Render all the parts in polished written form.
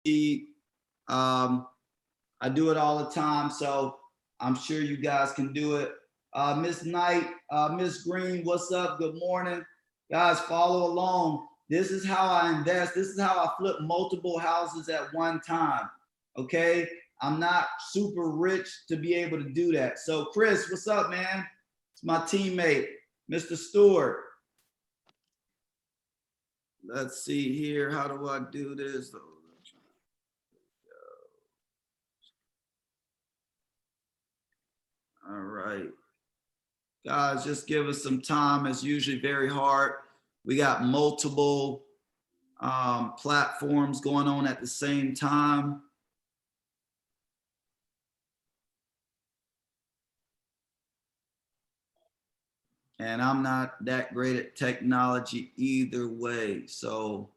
I do it all the time, so I'm sure you guys can do it. Miss Knight, Miss Green, what's up? Good morning. Guys, follow along. This is how I invest. This is how I flip multiple houses at one time. Okay. I'm not super rich to be able to do that. So Chris, what's up, man? It's my teammate, Mr. Stewart. Let's see here. How do I do this? All right. Guys, just give us some time. It's usually very hard. We got multiple platforms going on at the same time. And I'm not that great at technology either way. So,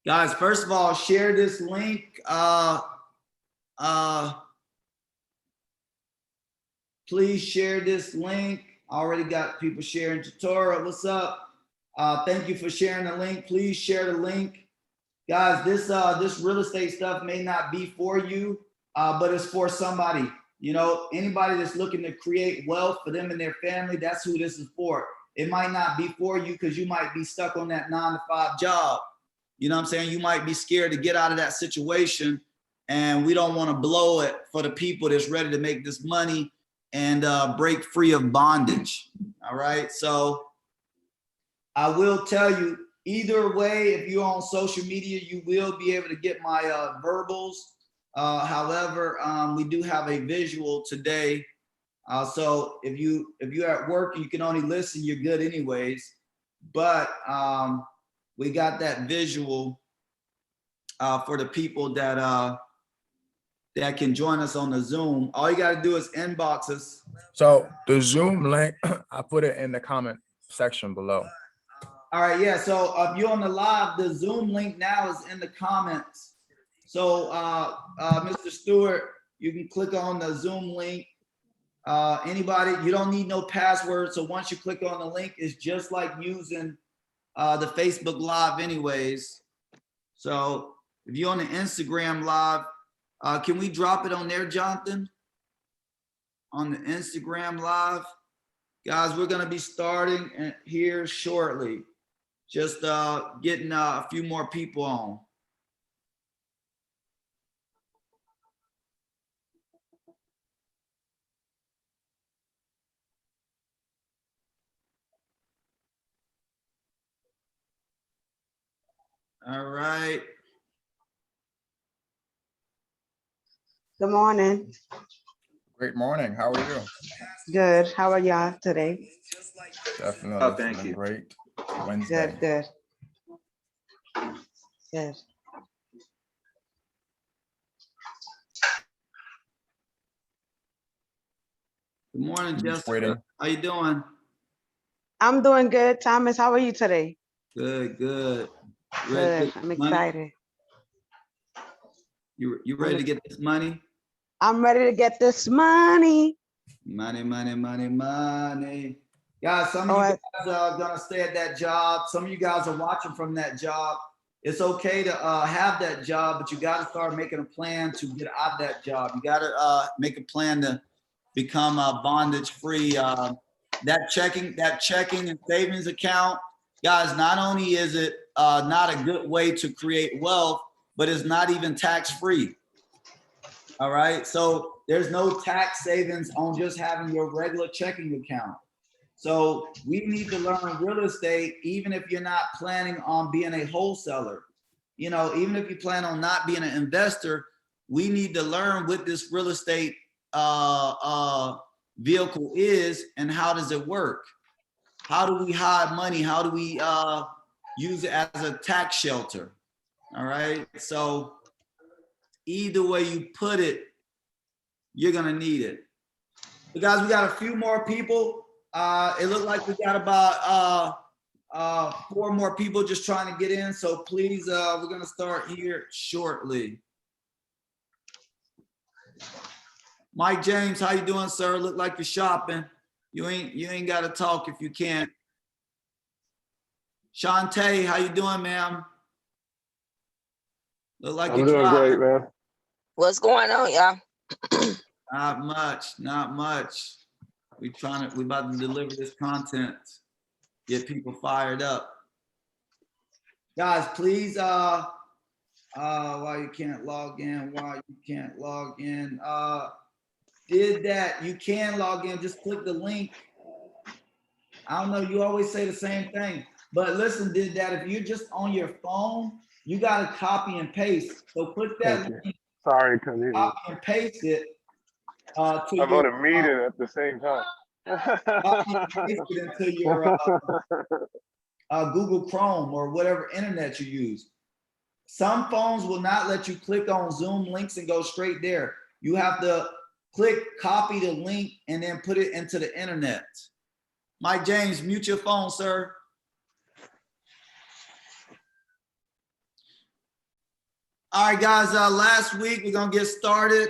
guys, first of all, share this link. Please share this link. I already got people sharing. Tutorial, what's up? Thank you for sharing the link. Please share the link. Guys, this real estate stuff may not be for you, but it's for somebody. You know, anybody that's looking to create wealth for them and their family, that's who this is for. It might not be for you because you might be stuck on that 9-to-5 job. You know what I'm saying? You might be scared to get out of that situation, and we don't want to blow it for the people that's ready to make this money and break free of bondage. All right. So I will tell you, either way, if you're on social media, you will be able to get my verbals. However, we do have a visual today. So if you're at work and you can only listen, you're good anyways. But we got that visual for the people that can join us on the Zoom. All you got to do is inbox us. So the Zoom link, I put it in the comment section below. All right, yeah. So if you're on the live, the Zoom link now is in the comments. So Mr. Stewart, you can click on the Zoom link. Anybody, you don't need no password. So once you click on the link, it's just like using the Facebook Live anyways. So if you're on the Instagram Live, can we drop it on there, Jonathan? On the Instagram Live? Guys, we're gonna be starting here shortly. Just getting a few more people on. All right. Good morning. Great morning. How are you? Good. How are y'all today? Definitely. Oh, thank you. Great. Wednesday. Good. Good. Good morning, Jessica. Waiting. How you doing? I'm doing good. Thomas, how are you today? Good. Good. I'm excited. You ready to get this money? I'm ready to get this money. Money. Guys, some of you guys are gonna stay at that job. Some of you guys are watching from that job. It's okay to have that job, but you gotta start making a plan to get out of that job. You gotta make a plan to become bondage free. That checking and savings account, guys, not only is it not a good way to create wealth, but it's not even tax free. All right, so there's no tax savings on just having your regular checking account. So we need to learn real estate, even if you're not planning on being a wholesaler. You know, even if you plan on not being an investor, we need to learn what this real estate vehicle is and how does it work. How do we hide money? How do we use it as a tax shelter? All right, so either way you put it, you're gonna need it. But guys, we got a few more people. It looked like we got about 4 more people just trying to get in. So please, we're gonna start here shortly. Mike James, how you doing, sir? Look like you're shopping. You ain't gotta talk if you can't. Shantae, how you doing, ma'am? Look like I'm you doing dropped. great, man. What's going on, y'all? Not much, not much. We about to deliver this content, get people fired up. Guys, please, why you can't log in, did that, you can log in, just click the link. I don't know, you always say the same thing, but listen, did that, if you're just on your phone, you gotta copy and paste. So click that Thank you. link, Sorry, couldn't hear you. copy and paste it to I'm your, on a meeting at the same time. copy and paste it into your Google Chrome or whatever internet you use. Some phones will not let you click on Zoom links and go straight there. You have to click copy the link and then put it into the internet. Mike James, mute your phone, sir. All right, guys, last week we're gonna get started.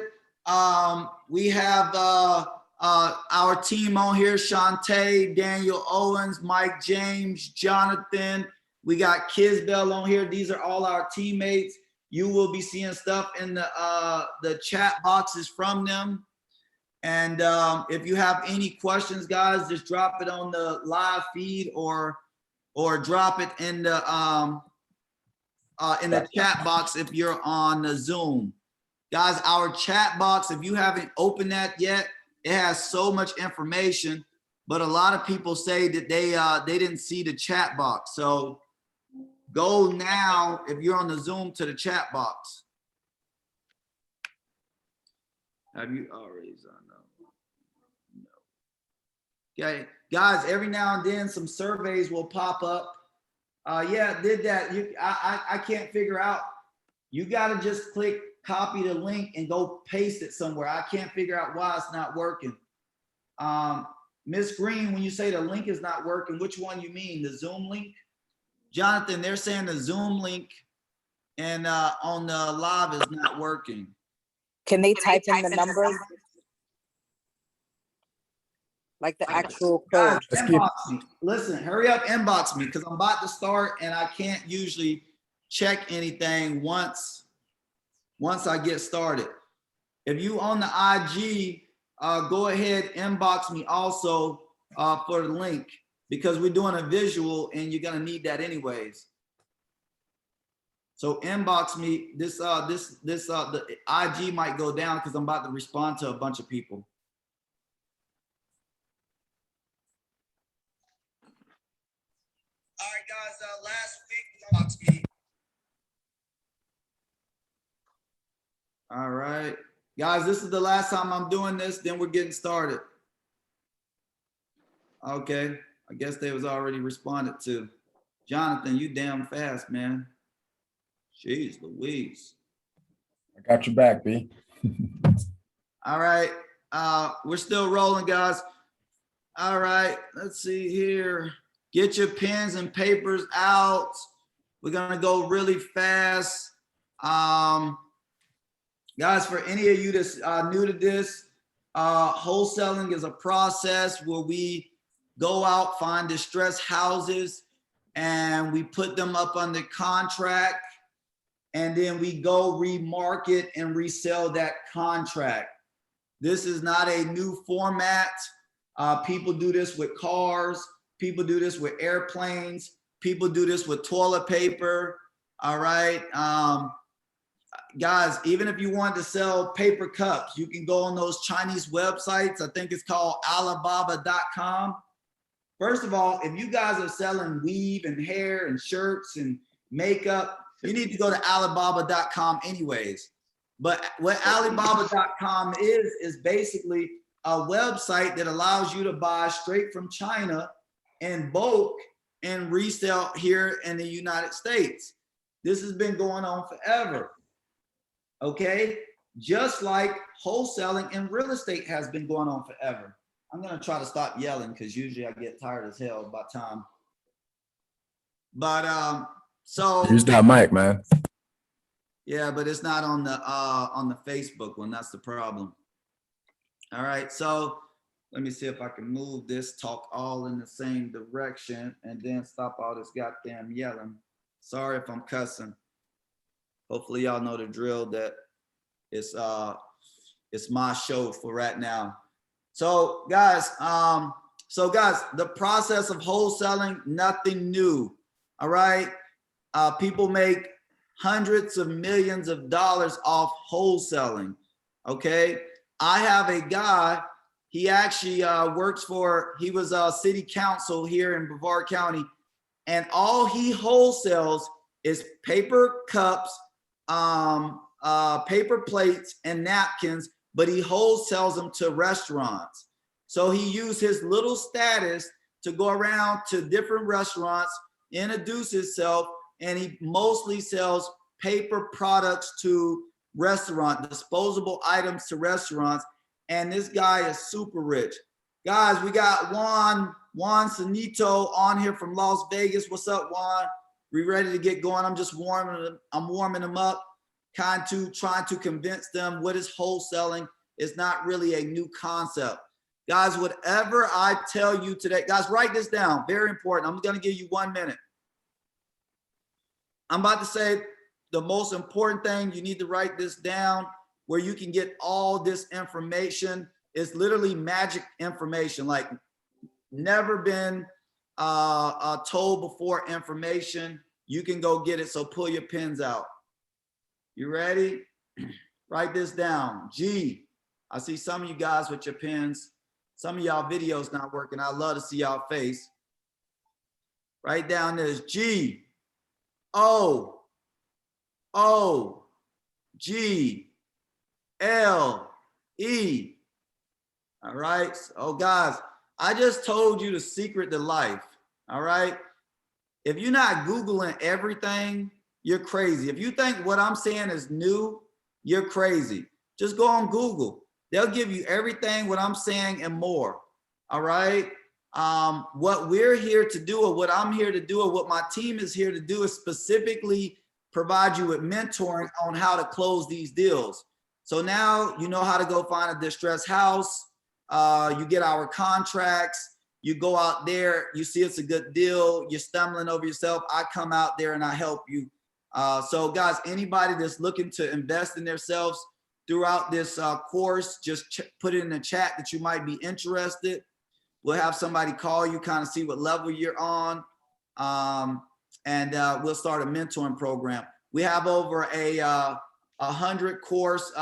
We have our team on here: Shantae, Daniel Owens, Mike James, Jonathan. We got Kisbell on here. These are all our teammates. You will be seeing stuff in the chat boxes from them. And if you have any questions, guys, just drop it on the live feed or drop it in the chat box if you're on the Zoom. Guys, our chat box, if you haven't opened that yet, it has so much information, but a lot of people say that they didn't see the chat box. So go now, if you're on the Zoom, to the chat box. Have you already done that? No. Okay, guys, every now and then some surveys will pop up. Yeah, did that. I can't figure out. You got to just click copy the link and go paste it somewhere. I can't figure out why it's not working. Miss Green, when you say the link is not working, which one you mean? The Zoom link? Jonathan, they're saying the Zoom link and on the live is not working. Can they type in the numbers? Like the actual code? Guys, inbox me. Listen, hurry up, inbox me, because I'm about to start and I can't usually check anything once I get started. If you on the IG, go ahead, inbox me also for the link, because we're doing a visual and you're gonna need that anyways. So inbox me. The IG might go down because I'm about to respond to a bunch of people. All right, guys, last week, inbox me. All right, guys, this is the last time I'm doing this, then we're getting started. Okay, I guess they was already responded to. Jonathan, you damn fast, man. Jeez Louise. I got your back, B. All right, we're still rolling, guys. All right, let's see here. Get your pens and papers out. We're gonna go really fast. Guys, for any of you that's new to this, wholesaling is a process where we go out, find distressed houses, and we put them up under contract, and then we go remarket and resell that contract. This is not a new format. People do this with cars. People do this with airplanes. People do this with toilet paper. All right. Guys, even if you want to sell paper cups, you can go on those Chinese websites. I think it's called Alibaba.com. First of all, if you guys are selling weave and hair and shirts and makeup, you need to go to Alibaba.com anyways. But what Alibaba.com is basically a website that allows you to buy straight from China in bulk and resell here in the United States. This has been going on forever. Okay, just like wholesaling and real estate has been going on forever. I'm gonna try to stop yelling because usually I get tired as hell by time. But so Use that mic, man. yeah, but it's not on the Facebook one. That's the problem. All right, so let me see if I can move this, talk all in the same direction, and then stop all this goddamn yelling. Sorry if I'm cussing. Hopefully y'all know the drill that it's my show for right now. So guys, the process of wholesaling, nothing new. All right. People make hundreds of millions of dollars off wholesaling. Okay. I have a guy, he actually he was city council here in Brevard County, and all he wholesales is paper cups, paper plates, and napkins, but he wholesales them to restaurants. So he used his little status to go around to different restaurants, introduce himself, and he mostly sells paper products to restaurant, disposable items to restaurants. And this guy is super rich. Guys, we got Juan Sanito on here from Las Vegas. What's up, Juan? We ready to get going? I'm warming them up, trying to convince them what is wholesaling is not really a new concept. Guys, whatever I tell you today, guys, write this down. Very important. I'm going to give you 1 minute. I'm about to say the most important thing. You need to write this down where you can get all this information. It's literally magic information, like never been told before information. You can go get it. So pull your pens out. You ready? Write this down. G. I see some of you guys with your pens. Some of y'all videos not working. I love to see y'all face. Write down this. G. O. O. G. L. E. All right. So guys, I just told you the secret to life. All right. If you're not Googling everything, you're crazy. If you think what I'm saying is new, you're crazy. Just go on Google. They'll give you everything what I'm saying and more. All right. What we're here to do, or what I'm here to do, or what my team is here to do, is specifically provide you with mentoring on how to close these deals. So now you know how to go find a distressed house. You get our contracts. You go out there. You see it's a good deal. You're stumbling over yourself. I come out there and I help you. So guys, anybody that's looking to invest in themselves throughout this course, just put it in the chat that you might be interested. We'll have somebody call you, kind of see what level you're on. And we'll start a mentoring program. We have over a 100 course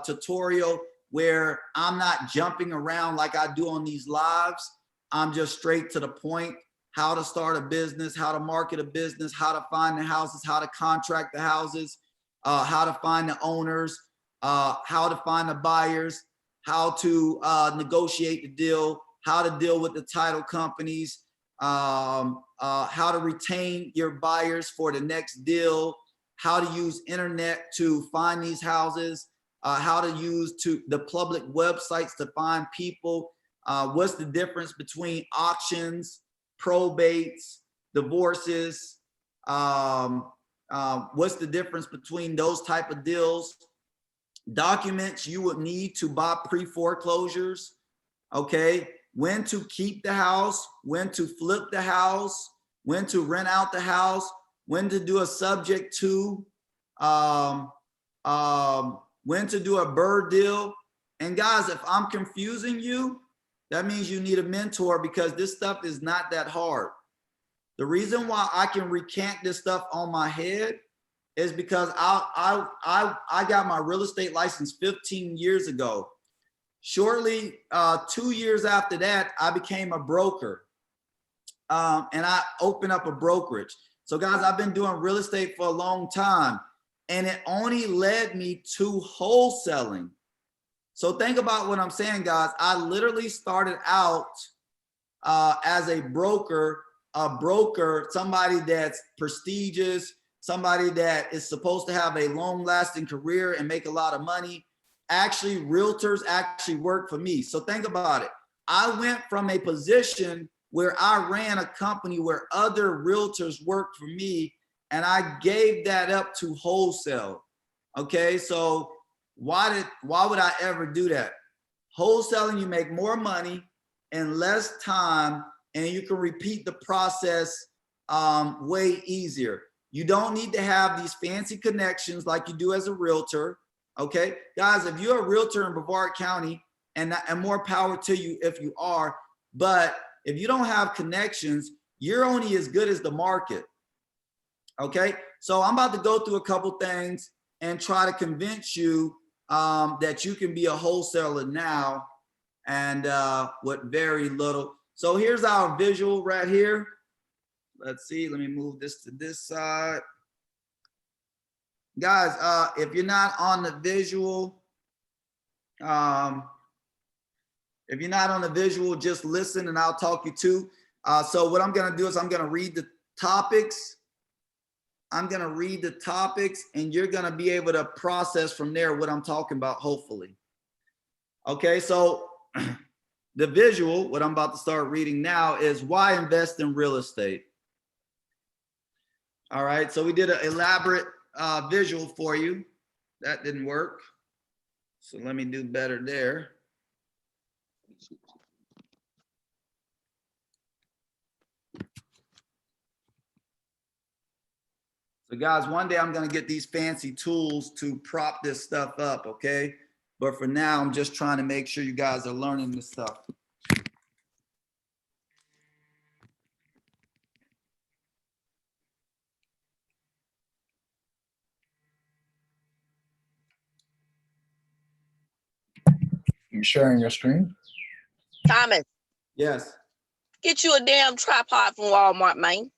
tutorial where I'm not jumping around like I do on these lives. I'm just straight to the point. How to start a business, how to market a business, how to find the houses, how to contract the houses, how to find the owners, how to find the buyers, how to negotiate the deal, how to deal with the title companies, how to retain your buyers for the next deal, how to use internet to find these houses, how to use the public websites to find people, what's the difference between auctions, probates, divorces, what's the difference between those type of deals, documents you would need to buy pre-foreclosures, okay, when to keep the house, when to flip the house, when to rent out the house, when to do a subject to, when to do a bird deal. And guys, if I'm confusing you, that means you need a mentor, because this stuff is not that hard. The reason why I can recant this stuff on my head is because I got my real estate license 15 years ago. Shortly, 2 years after that, I became a broker, and I opened up a brokerage. So guys, I've been doing real estate for a long time, and it only led me to wholesaling. So think about what I'm saying, guys. I literally started out as a broker, somebody that's prestigious, somebody that is supposed to have a long-lasting career and make a lot of money. Actually, realtors actually work for me. So think about it. I went from a position where I ran a company where other realtors worked for me, and I gave that up to wholesale. Okay, so why would I ever do that? Wholesaling, you make more money in less time, and you can repeat the process way easier. You don't need to have these fancy connections like you do as a realtor. Okay, guys, if you're a realtor in Brevard County, and more power to you if you are, but if you don't have connections, you're only as good as the market. Okay, so I'm about to go through a couple things and try to convince you that you can be a wholesaler now and with very little. So here's our visual right here. Let's see, let me move this to this side. Guys, if you're not on the visual, just listen and I'll talk you to. So what I'm gonna do is I'm gonna read the topics. And you're gonna be able to process from there what I'm talking about, hopefully. Okay, so the visual, what I'm about to start reading now, is why invest in real estate. All right, so we did an elaborate visual for you. That didn't work. So let me do better there. So guys, one day I'm gonna get these fancy tools to prop this stuff up, okay? But for now, I'm just trying to make sure you guys are learning this stuff. You sharing your screen? Thomas, Yes. get you a damn tripod from Walmart, man.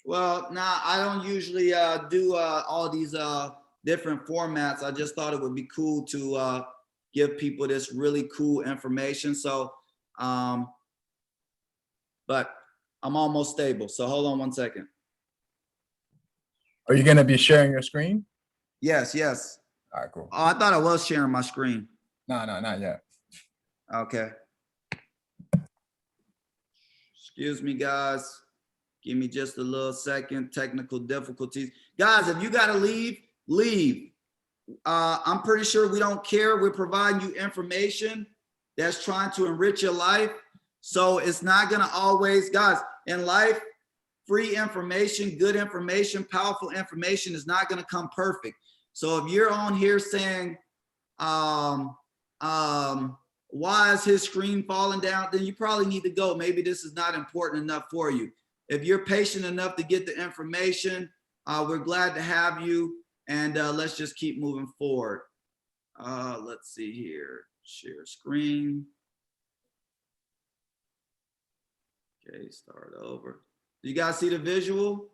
Well, now I don't usually do all these different formats. I just thought it would be cool to give people this really cool information. So, but I'm almost stable. So hold on one second. Are you gonna be sharing your screen? Yes, yes. All right, cool. Oh, I thought I was sharing my screen. No, not yet. Okay. Excuse me, guys. Give me just a little second. Technical difficulties. Guys, if you gotta leave, leave. I'm pretty sure we don't care. We're providing you information that's trying to enrich your life. So it's not gonna always, guys, in life, free information, good information, powerful information is not gonna come perfect. So if you're on here saying, why is his screen falling down? Then you probably need to go. Maybe this is not important enough for you. If you're patient enough to get the information, we're glad to have you. And let's just keep moving forward. Let's see here. Share screen. Okay, start over. Do you guys see the visual?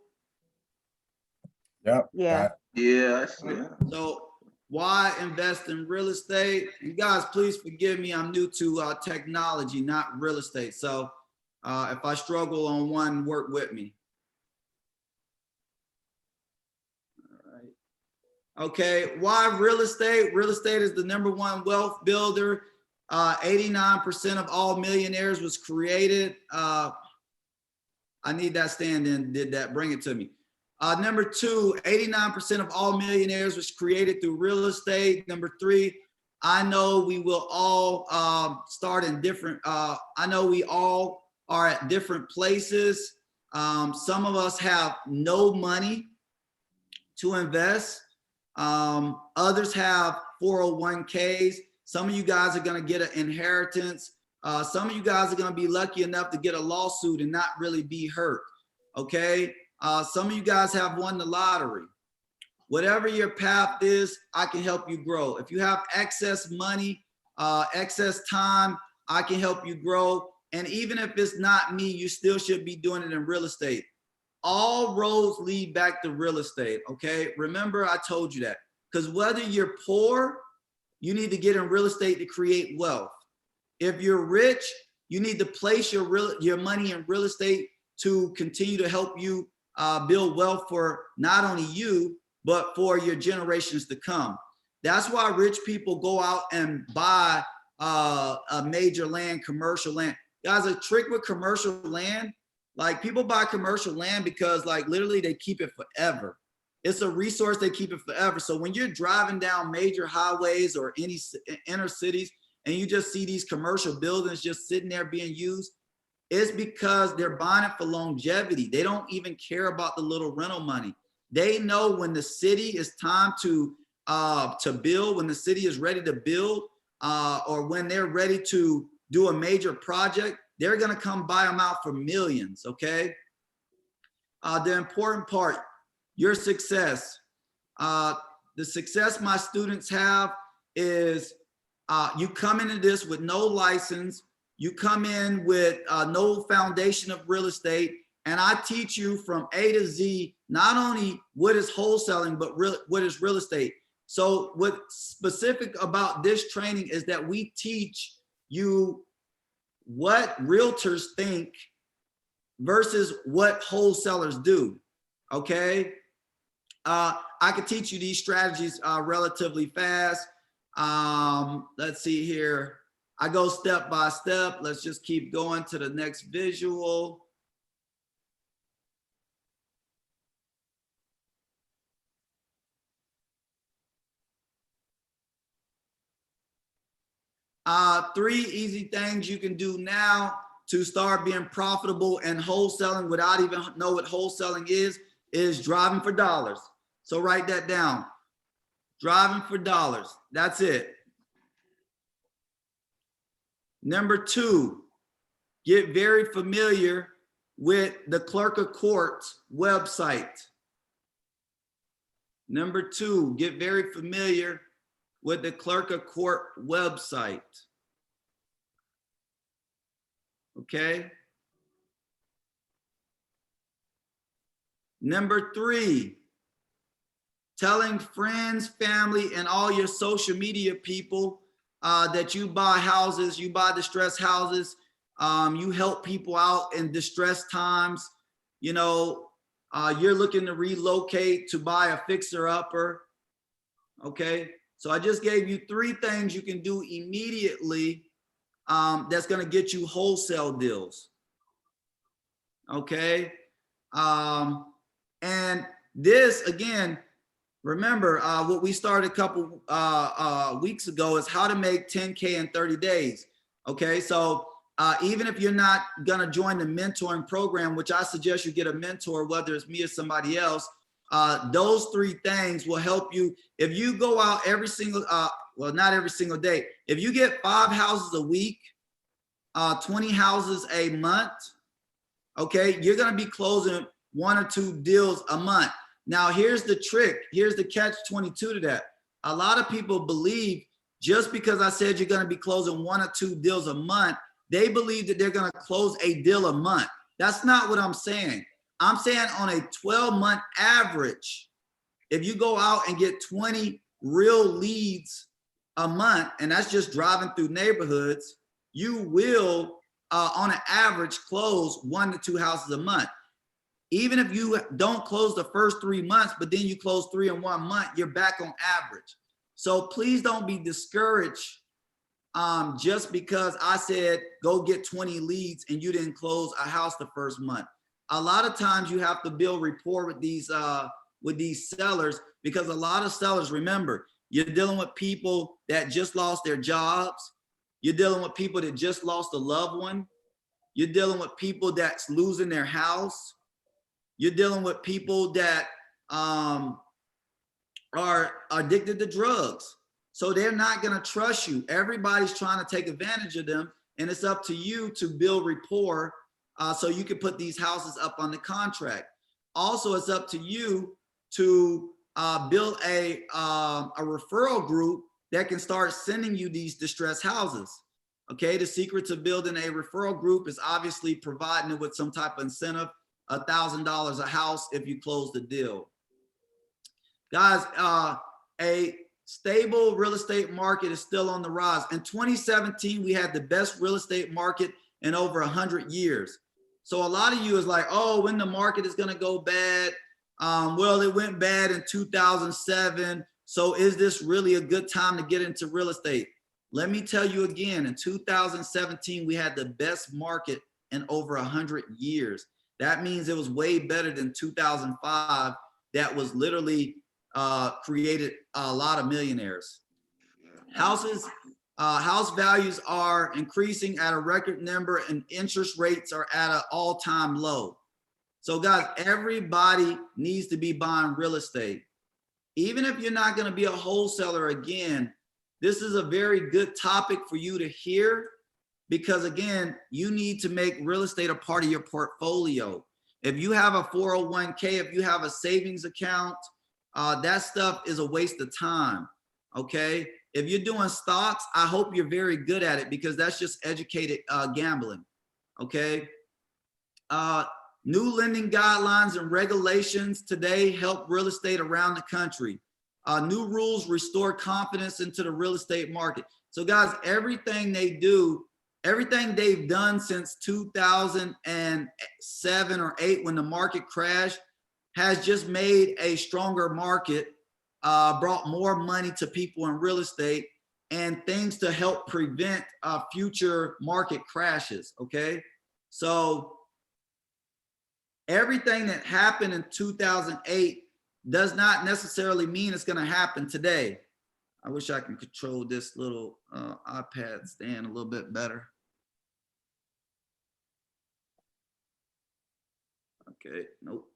Yep. Yeah. Yes. So why invest in real estate? And guys, please forgive me. I'm new to technology, not real estate. So if I struggle on one, work with me. All right. Okay, why real estate? Real estate is the #1 wealth builder. 89% of all millionaires was created. I need that stand in, did that, bring it to me. Number 2, 89% of all millionaires was created through real estate. Number 3, I know we will all start in different, I know we all are at different places. Some of us have no money to invest. Others have 401ks. Some of you guys are gonna get an inheritance. Some of you guys are gonna be lucky enough to get a lawsuit and not really be hurt, okay? Some of you guys have won the lottery. Whatever your path is, I can help you grow. If you have excess money, excess time, I can help you grow. And even if it's not me, you still should be doing it in real estate. All roads lead back to real estate, okay? Remember, I told you that. Because whether you're poor, you need to get in real estate to create wealth. If you're rich, you need to place your money in real estate to continue to help you build wealth for not only you, but for your generations to come. That's why rich people go out and buy a major land, commercial land. Guys, a trick with commercial land, like people buy commercial land because like literally they keep it forever. It's a resource, they keep it forever. So when you're driving down major highways or any inner cities and you just see these commercial buildings just sitting there being used, it's because they're buying it for longevity. They don't even care about the little rental money. They know when the city is time to build, when the city is ready to build, or when they're ready to do a major project. They're gonna come buy them out for millions, okay? The important part, your success. The success my students have is you come into this with no license, you come in with no foundation of real estate, and I teach you from A to Z, not only what is wholesaling, but what is real estate. So what's specific about this training is that we teach you what realtors think versus what wholesalers do, okay? I could teach you these strategies relatively fast. Let's see here. I go step by step. Let's just keep going to the next visual. Three easy things you can do now to start being profitable and wholesaling without even know what wholesaling is driving for dollars. So write that down. Driving for dollars. That's it. Number two, get very familiar with the Clerk of Court's website. Number two, get very familiar with the Clerk of Court website. Okay. Number three, telling friends, family, and all your social media people that you buy houses, you buy distressed houses, you help people out in distressed times. You know, you're looking to relocate to buy a fixer-upper. Okay, so I just gave you three things you can do immediately that's going to get you wholesale deals. Okay, and this again, remember what we started a couple weeks ago is how to make 10K in 30 days. Okay, so even if you're not going to join the mentoring program, which I suggest you get a mentor, whether it's me or somebody else, those three things will help you. If you go out every single, well, not every single day, if you get 5 houses a week, 20 houses a month, okay, you're going to be closing 1 or 2 deals a month. Now, here's the trick. Here's the catch-22 to that. A lot of people believe just because I said you're going to be closing 1 or 2 deals a month, they believe that they're going to close a deal a month. That's not what I'm saying. I'm saying on a 12-month average, if you go out and get 20 real leads a month, and that's just driving through neighborhoods, you will, on an average, close 1 to 2 houses a month. Even if you don't close the first 3 months, but then you close 3 in 1 month, you're back on average. So please don't be discouraged just because I said go get 20 leads and you didn't close a house the first month. A lot of times you have to build rapport with these sellers, because a lot of sellers, remember, you're dealing with people that just lost their jobs. You're dealing with people that just lost a loved one. You're dealing with people that's losing their house. You're dealing with people that are addicted to drugs. So they're not going to trust you. Everybody's trying to take advantage of them. And it's up to you to build rapport so you can put these houses up on the contract. Also, it's up to you to build a referral group that can start sending you these distressed houses. Okay, the secret to building a referral group is obviously providing it with some type of incentive, $1,000 a house if you close the deal. Guys, a stable real estate market is still on the rise. In 2017, we had the best real estate market in over 100 years. So a lot of you is like, oh, when the market is going to go bad? Well, it went bad in 2007. So is this really a good time to get into real estate? Let me tell you again, in 2017, we had the best market in over 100 years. That means it was way better than 2005. That was literally created a lot of millionaires. House values are increasing at a record number and interest rates are at an all-time low. So guys, everybody needs to be buying real estate. Even if you're not going to be a wholesaler, again, this is a very good topic for you to hear, because again, you need to make real estate a part of your portfolio. If you have a 401k, if you have a savings account, that stuff is a waste of time. Okay. If you're doing stocks, I hope you're very good at it, because that's just educated gambling. Okay. New lending guidelines and regulations today help real estate around the country. New rules restore confidence into the real estate market. So guys, everything they do, everything they've done since 2007 or 8 when the market crashed has just made a stronger market, brought more money to people in real estate, and things to help prevent future market crashes, okay? So everything that happened in 2008 does not necessarily mean it's going to happen today. I wish I could control this little iPad stand a little bit better. Okay, nope.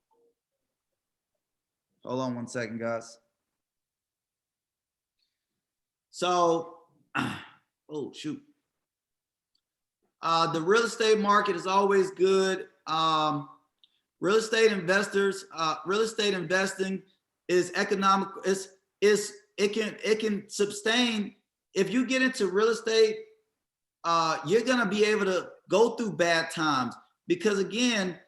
Hold on one second, guys. So, oh, shoot. The real estate market is always good. Real estate investors, real estate investing is economic. It can sustain. If you get into real estate, you're gonna be able to go through bad times, because again,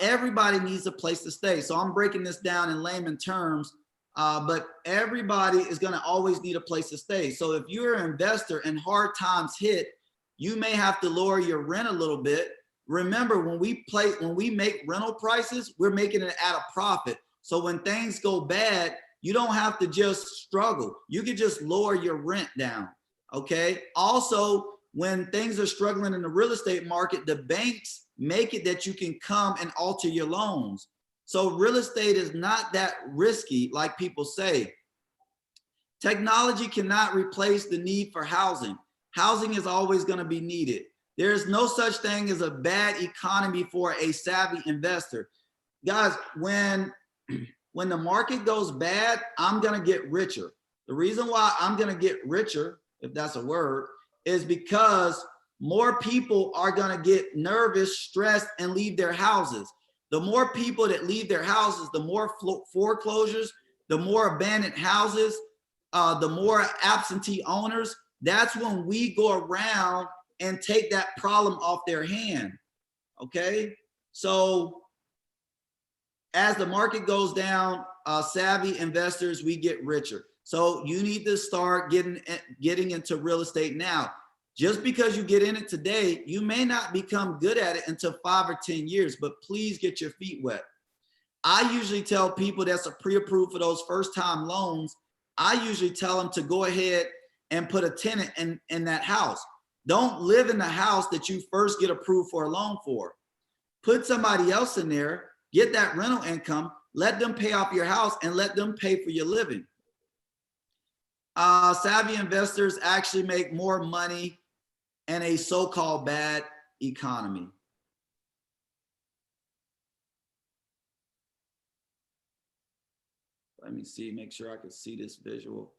everybody needs a place to stay. So I'm breaking this down in layman terms, but everybody is gonna always need a place to stay. So if you're an investor and hard times hit, you may have to lower your rent a little bit. Remember, when we make rental prices, we're making it at a profit. So when things go bad, you don't have to just struggle. You can just lower your rent down, okay? Also, when things are struggling in the real estate market, the banks make it that you can come and alter your loans. So real estate is not that risky like people say. Technology cannot replace the need for housing. Housing is always going to be needed. There's no such thing as a bad economy for a savvy investor. Guys, when the market goes bad, I'm going to get richer. The reason why I'm going to get richer, if that's a word, is because more people are going to get nervous, stressed, and leave their houses. The more people that leave their houses, the more foreclosures, the more abandoned houses, the more absentee owners. That's when we go around and take that problem off their hand, okay? So as the market goes down, savvy investors, we get richer. So you need to start getting into real estate now. Just because you get in it today, you may not become good at it until 5 or 10 years, but please get your feet wet. I usually tell people that's a pre-approved for those first-time loans. I usually tell them to go ahead and put a tenant in that house. Don't live in the house that you first get approved for a loan for. Put somebody else in there, get that rental income, let them pay off your house, and let them pay for your living. Savvy investors actually make more money in a so-called bad economy. Let me see, make sure I can see this visual.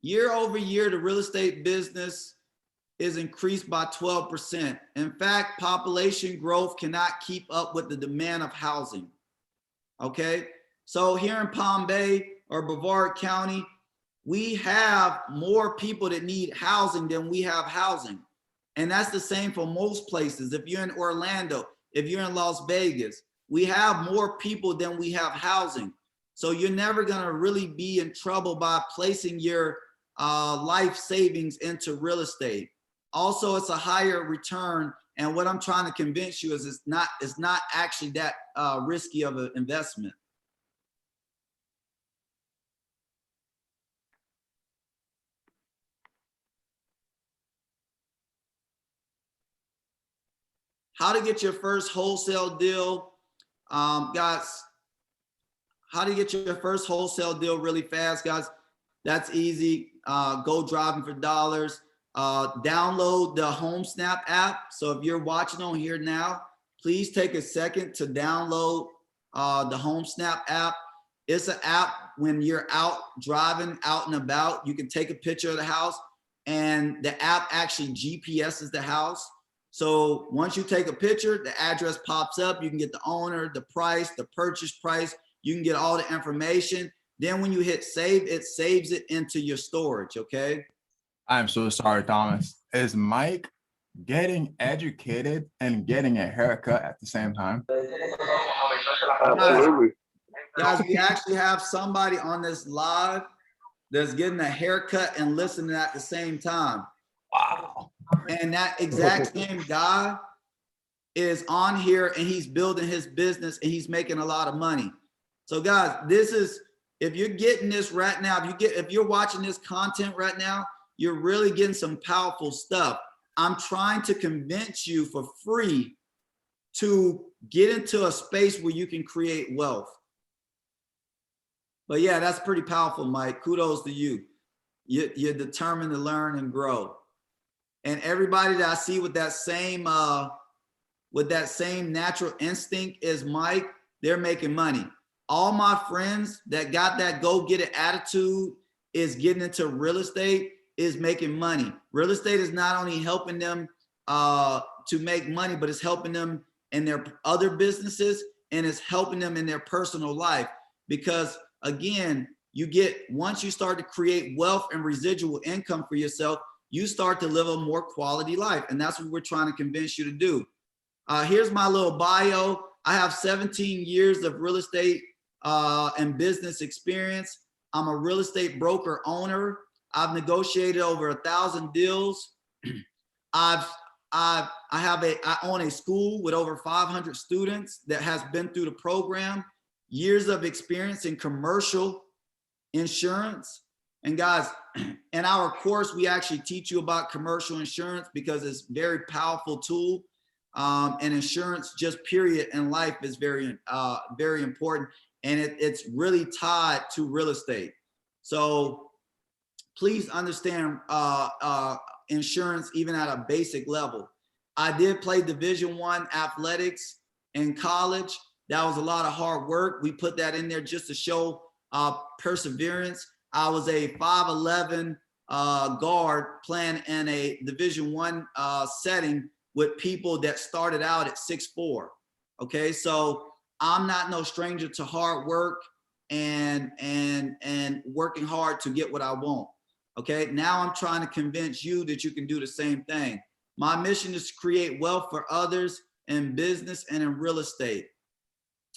Year over year, the real estate business is increased by 12%. In fact, population growth cannot keep up with the demand of housing. Okay, so here in Palm Bay or Brevard County, we have more people that need housing than we have housing. And that's the same for most places. If you're in Orlando, if you're in Las Vegas, we have more people than we have housing. So you're never gonna really be in trouble by placing your life savings into real estate. Also, it's a higher return. And what I'm trying to convince you is it's not actually that risky of an investment. How to get your first wholesale deal. Guys, how to get your first wholesale deal really fast, guys. That's easy. Go driving for dollars. download the HomeSnap app. So if you're watching on here now, please take a second to download the HomeSnap app. It's an app when you're out driving out and about, you can take a picture of the house and the app actually GPSes the house. So once you take a picture, the address pops up. You can get the owner, the price, the purchase price. You can get all the information. Then when you hit save, it saves it into your storage, okay? I'm so sorry, Thomas. Is Mike getting educated and getting a haircut at the same time? Absolutely. Guys, we actually have somebody on this live that's getting a haircut and listening at the same time. Wow. And that exact same guy is on here and he's building his business and he's making a lot of money. So guys, this is, if you're getting this right now, if you're watching this content right now, you're really getting some powerful stuff. I'm trying to convince you for free to get into a space where you can create wealth. But yeah, that's pretty powerful, Mike. Kudos to you. You're determined to learn and grow. And everybody that I see with that same natural instinct as Mike, they're making money. All my friends that got that go get it attitude is getting into real estate, is making money. Real estate is not only helping them to make money, but it's helping them in their other businesses and it's helping them in their personal life. Because again, once you start to create wealth and residual income for yourself, you start to live a more quality life. And that's what we're trying to convince you to do. Here's my little bio. I have 17 years of real estate and business experience. I'm a real estate broker owner. I've negotiated over 1,000 deals. I own a school with over 500 students that has been through the program, years of experience in commercial insurance. And guys, in our course, we actually teach you about commercial insurance because it's a very powerful tool. And insurance just period in life is very, very important. And it's really tied to real estate. So please understand insurance even at a basic level. I did play Division I athletics in college. That was a lot of hard work. We put that in there just to show perseverance. I was a 5'11" guard playing in a Division I setting with people that started out at 6'4". Okay, so I'm not no stranger to hard work and working hard to get what I want. Okay, now I'm trying to convince you that you can do the same thing. My mission is to create wealth for others in business and in real estate.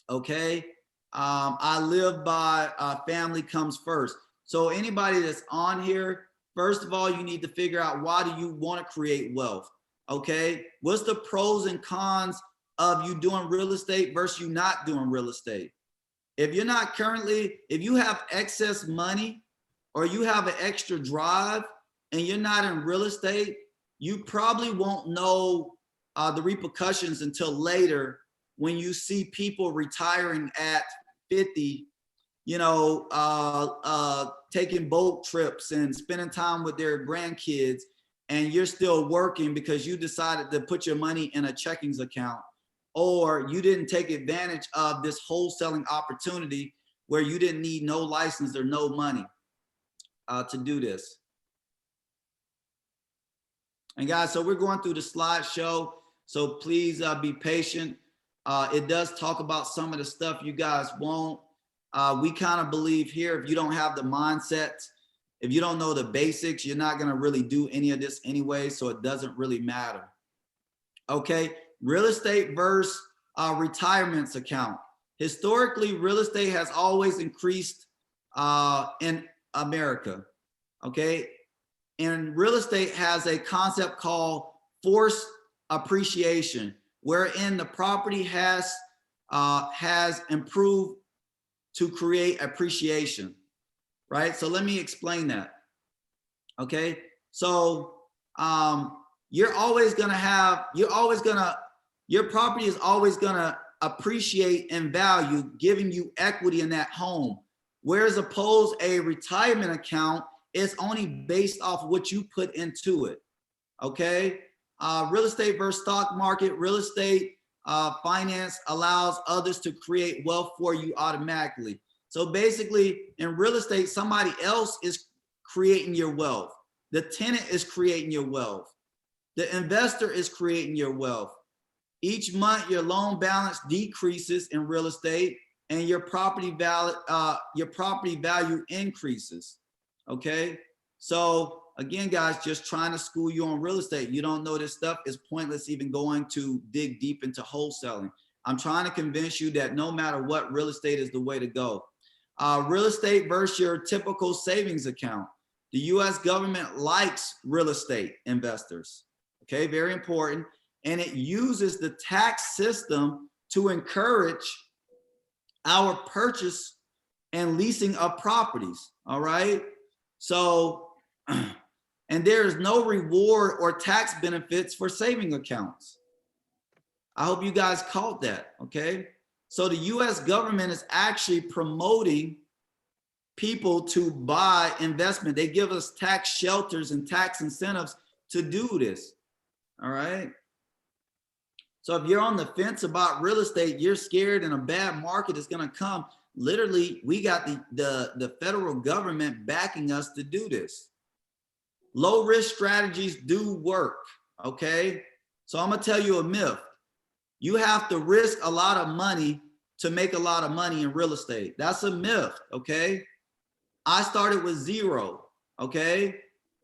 Okay, I live by family comes first. So anybody that's on here, first of all, you need to figure out, why do you want to create wealth? Okay, what's the pros and cons of you doing real estate versus you not doing real estate? If you're not currently, if you have excess money or you have an extra drive and you're not in real estate, you probably won't know the repercussions until later when you see people retiring at 50, you know, taking boat trips and spending time with their grandkids, and you're still working because you decided to put your money in a checkings account, or you didn't take advantage of this wholesaling opportunity where you didn't need no license or no money to do this. And guys, so we're going through the slideshow, so please be patient. It does talk about some of the stuff you guys won't. We kind of believe here, if you don't have the mindset, if you don't know the basics, you're not going to really do any of this anyway, so it doesn't really matter. Okay, real estate versus retirements account. Historically, real estate has always increased in America. Okay, and real estate has a concept called forced appreciation, wherein the property has improved to create appreciation, right? So let me explain that. Okay, so your property is always gonna appreciate in value, giving you equity in that home. Whereas opposed a retirement account is only based off what you put into it. okay? Real estate versus stock market. Real estate finance allows others to create wealth for you automatically. So basically, in real estate, somebody else is creating your wealth. The tenant is creating your wealth. The investor is creating your wealth. Each month, your loan balance decreases in real estate, and your property value increases. Okay, so again, guys, just trying to school you on real estate. You don't know this stuff, it's pointless even going to dig deep into wholesaling. I'm trying to convince you that no matter what, real estate is the way to go. Real estate versus your typical savings account. The US government likes real estate investors. Okay, very important. And it uses the tax system to encourage our purchase and leasing of properties. All right. So, and there is no reward or tax benefits for saving accounts. I hope you guys caught that. Okay. So the US government is actually promoting people to buy investment. They give us tax shelters and tax incentives to do this. All right. So if you're on the fence about real estate, you're scared and a bad market is going to come. Literally, we got the federal government backing us to do this. Low risk strategies do work. Okay. So I'm going to tell you a myth. You have to risk a lot of money to make a lot of money in real estate. That's a myth. Okay. I started with zero. Okay.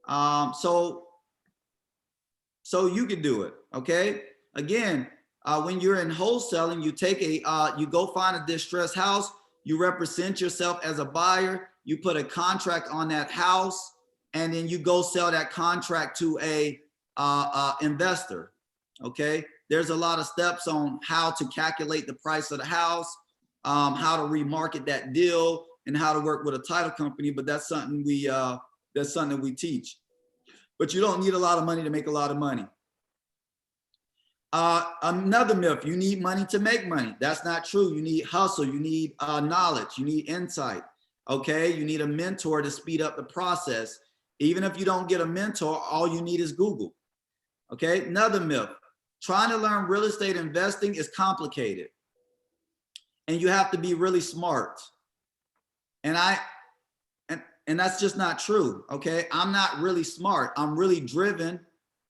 So you can do it. Okay. Again, when you're in wholesaling, you take you go find a distressed house, you represent yourself as a buyer, you put a contract on that house, and then you go sell that contract to a investor. Okay, there's a lot of steps on how to calculate the price of the house, how to remarket that deal, and how to work with a title company. But that's something we teach. But you don't need a lot of money to make a lot of money. Another myth, you need money to make money. That's not true. You need hustle, you need knowledge, you need insight. Okay, you need a mentor to speed up the process. Even if you don't get a mentor, all you need is Google. Okay, another myth, trying to learn real estate investing is complicated. And you have to be really smart. And that's just not true. Okay, I'm not really smart. I'm really driven,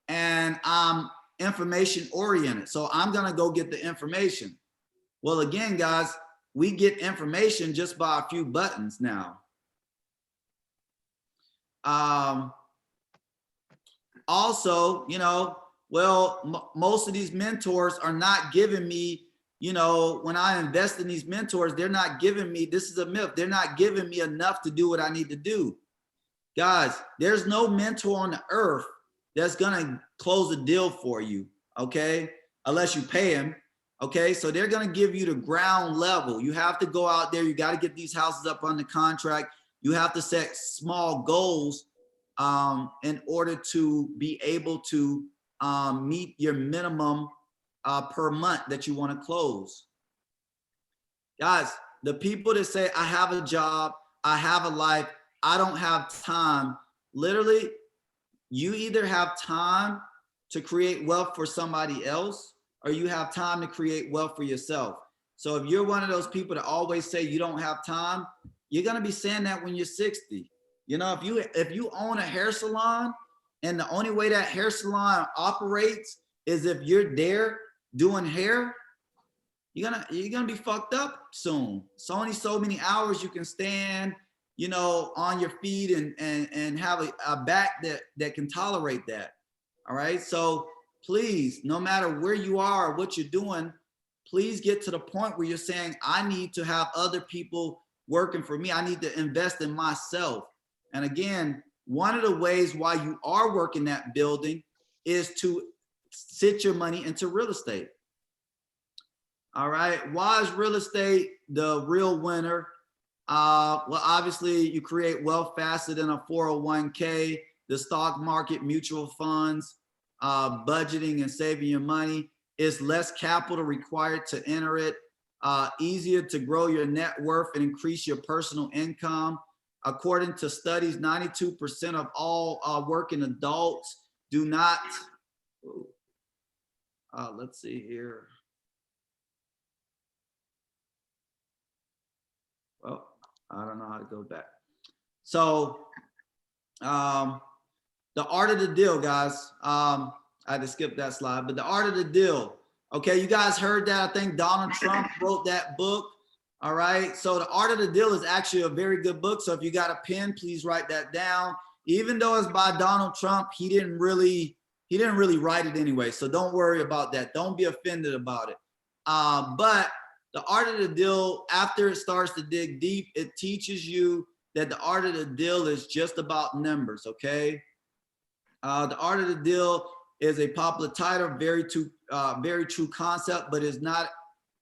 and I'm information oriented. So I'm going to go get the information. Well, again, guys, we get information just by a few buttons now. Also, most of these mentors are not giving me, when I invest in these mentors, they're not giving me, this is a myth, they're not giving me enough to do what I need to do. Guys, there's no mentor on the earth that's gonna close a deal for you, okay? Unless you pay him, okay? So they're gonna give you the ground level. You have to go out there, you gotta get these houses up on the contract. You have to set small goals in order to be able to meet your minimum per month that you wanna close. Guys, the people that say, I have a job, I have a life, I don't have time, literally, you either have time to create wealth for somebody else, or you have time to create wealth for yourself. So if you're one of those people that always say you don't have time, you're gonna be saying that when you're 60. If you own a hair salon, and the only way that hair salon operates is if you're there doing hair, you're gonna be fucked up soon. It's only so many hours you can stand, on your feet and have a back that can tolerate that. All right. So please, no matter where you are or what you're doing, please get to the point where you're saying, I need to have other people working for me. I need to invest in myself. And again, one of the ways why you are working that building is to sit your money into real estate. All right. Why is real estate the real winner? Well, obviously you create wealth faster than a 401k, the stock market, mutual funds, budgeting and saving your money. It's less capital required to enter it, easier to grow your net worth and increase your personal income. According to studies, 92% of all working adults do not, let's see here. Well, I don't know how to go back. So, the art of the deal, guys. I had to skip that slide, but the art of the deal. Okay, you guys heard that. I think Donald Trump wrote that book. All right. So the art of the deal is actually a very good book. So if you got a pen, please write that down. Even though it's by Donald Trump, he didn't really write it anyway. So don't worry about that. Don't be offended about it. But the art of the deal, after it starts to dig deep, it teaches you that the art of the deal is just about numbers. Okay. The art of the deal is a popular title, very true concept, but it's not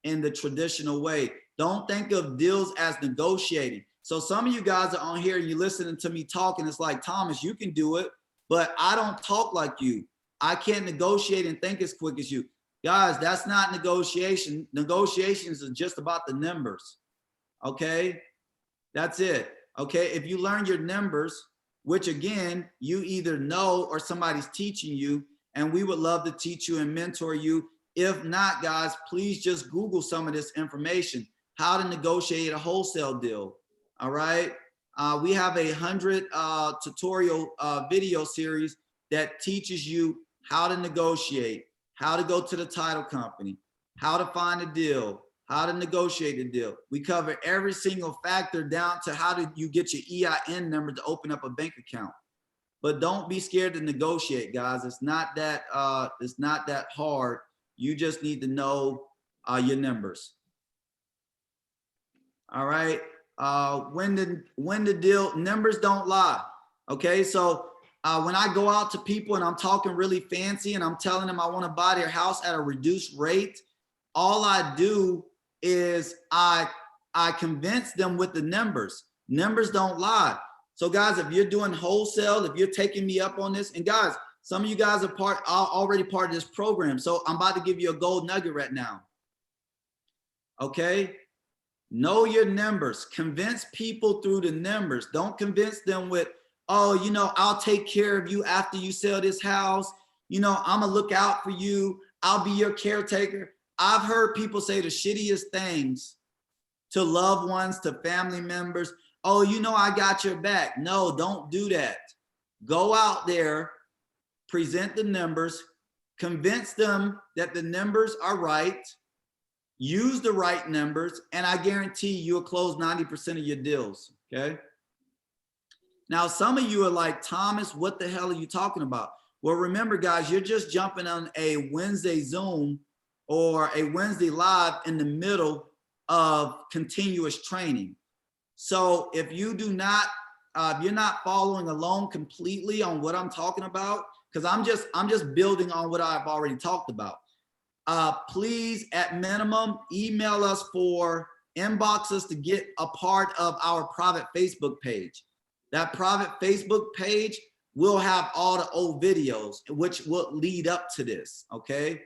in the traditional way. Don't think of deals as negotiating. So some of you guys are on here, you're listening to me talk, and it's like, Thomas, you can do it, but I don't talk like you. I can't negotiate and think as quick as you. Guys, that's not negotiation. Negotiations are just about the numbers. Okay? That's it. Okay? If you learn your numbers, which again, you either know or somebody's teaching you, and we would love to teach you and mentor you. If not, guys, please just Google some of this information, how to negotiate a wholesale deal. All right. We have 100 tutorial video series that teaches you how to negotiate, how to go to the title company, how to find a deal, how to negotiate a deal. We cover every single factor down to how do you get your EIN number to open up a bank account. But don't be scared to negotiate, guys. It's not that hard. You just need to know your numbers. All right. When the deal, numbers don't lie. Okay. So when I go out to people and I'm talking really fancy and I'm telling them I want to buy their house at a reduced rate, all I do is I convince them with the numbers. Numbers don't lie. So guys, if you're doing wholesale, if you're taking me up on this, and guys, some of you guys are already part of this program. So I'm about to give you a gold nugget right now. Okay. Know your numbers. Convince people through the numbers. Don't convince them with, oh, you know, I'll take care of you after you sell this house. You know, I'm gonna look out for you. I'll be your caretaker. I've heard people say the shittiest things to loved ones, to family members. Oh, you know, I got your back. No, don't do that. Go out there, present the numbers, convince them that the numbers are right, use the right numbers, and I guarantee you'll close 90% of your deals, okay? Now, some of you are like, Thomas, what the hell are you talking about? Well, remember, guys, you're just jumping on a Wednesday Zoom or a Wednesday Live in the middle of continuous training. So if you do not, you're not following along completely on what I'm talking about, because I'm just building on what I've already talked about. Please, at minimum, email us for inbox us to get a part of our private Facebook page. That private Facebook page will have all the old videos, which will lead up to this. Okay.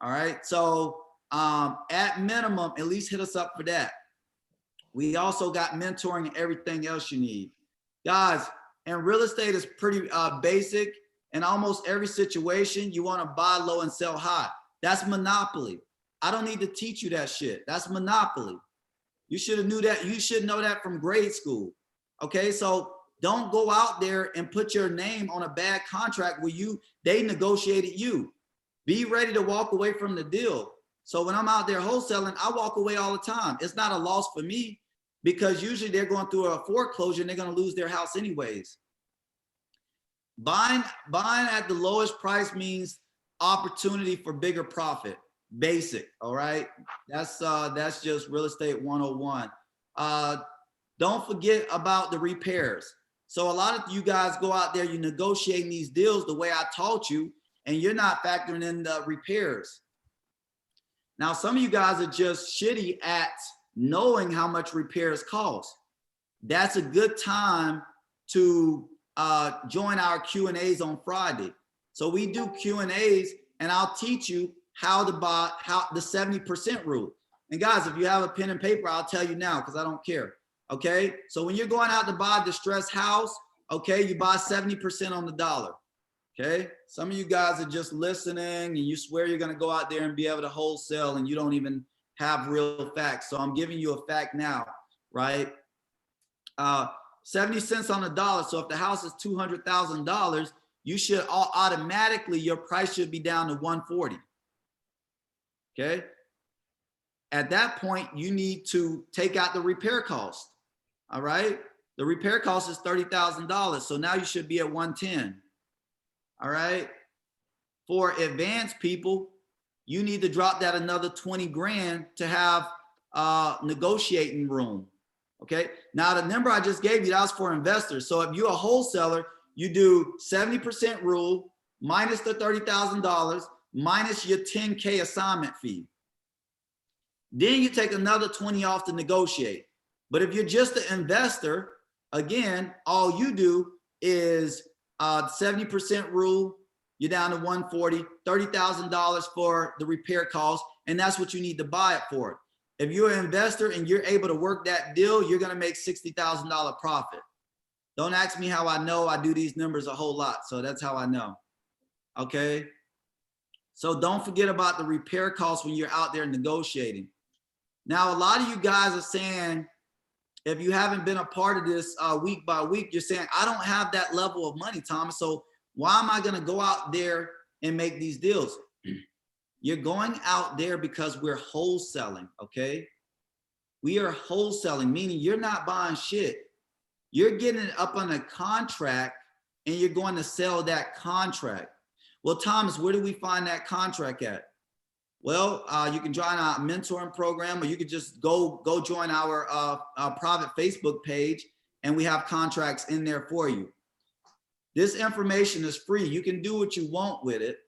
All right. So at minimum, at least hit us up for that. We also got mentoring and everything else you need. Guys, and real estate is pretty basic. In almost every situation, you want to buy low and sell high. That's monopoly. I don't need to teach you that shit. That's monopoly. You should have knew that. You should know that from grade school. Okay, so don't go out there and put your name on a bad contract where they negotiated you. Be ready to walk away from the deal. So when I'm out there wholesaling, I walk away all the time. It's not a loss for me because usually they're going through a foreclosure and they're going to lose their house anyways. Buying at the lowest price means opportunity for bigger profit. Basic, all right? That's just real estate 101. Don't forget about the repairs. So a lot of you guys go out there, you're negotiating these deals the way I taught you, and you're not factoring in the repairs. Now, some of you guys are just shitty at knowing how much repairs cost. That's a good time to join our Q&As on Friday. So we do Q&As, and I'll teach you how to buy, the 70% rule. And guys, if you have a pen and paper, I'll tell you now because I don't care. Okay, so when you're going out to buy a distressed house, okay, you buy 70% on the dollar. Okay. Some of you guys are just listening and you swear you're going to go out there and be able to wholesale and you don't even have real facts. So I'm giving you a fact now, right? 70 cents on the dollar. So if the house is $200,000, you should automatically, your price should be down to 140. Okay. At that point, you need to take out the repair cost. All right. The repair cost is $30,000. So now you should be at 110. All right. For advanced people, you need to drop that another 20 grand to have negotiating room. Okay. Now the number I just gave you, that was for investors. So if you're a wholesaler, you do 70% rule minus the $30,000 minus your 10K assignment fee. Then you take another 20 off to negotiate. But if you're just an investor, again, all you do is 70% rule, you're down to 140, $30,000 for the repair cost, and that's what you need to buy it for. If you're an investor and you're able to work that deal, you're gonna make $60,000 profit. Don't ask me how I know. I do these numbers a whole lot, so that's how I know. Okay. So don't forget about the repair costs when you're out there negotiating. Now, a lot of you guys are saying, if you haven't been a part of this week by week, you're saying, I don't have that level of money, Thomas. So why am I going to go out there and make these deals? You're going out there because we're wholesaling, okay? We are wholesaling, meaning you're not buying shit. You're getting it up on a contract and you're going to sell that contract. Well, Thomas, where do we find that contract at? Well, you can join our mentoring program, or you could just go join our private Facebook page, and we have contracts in there for you. This information is free. You can do what you want with it,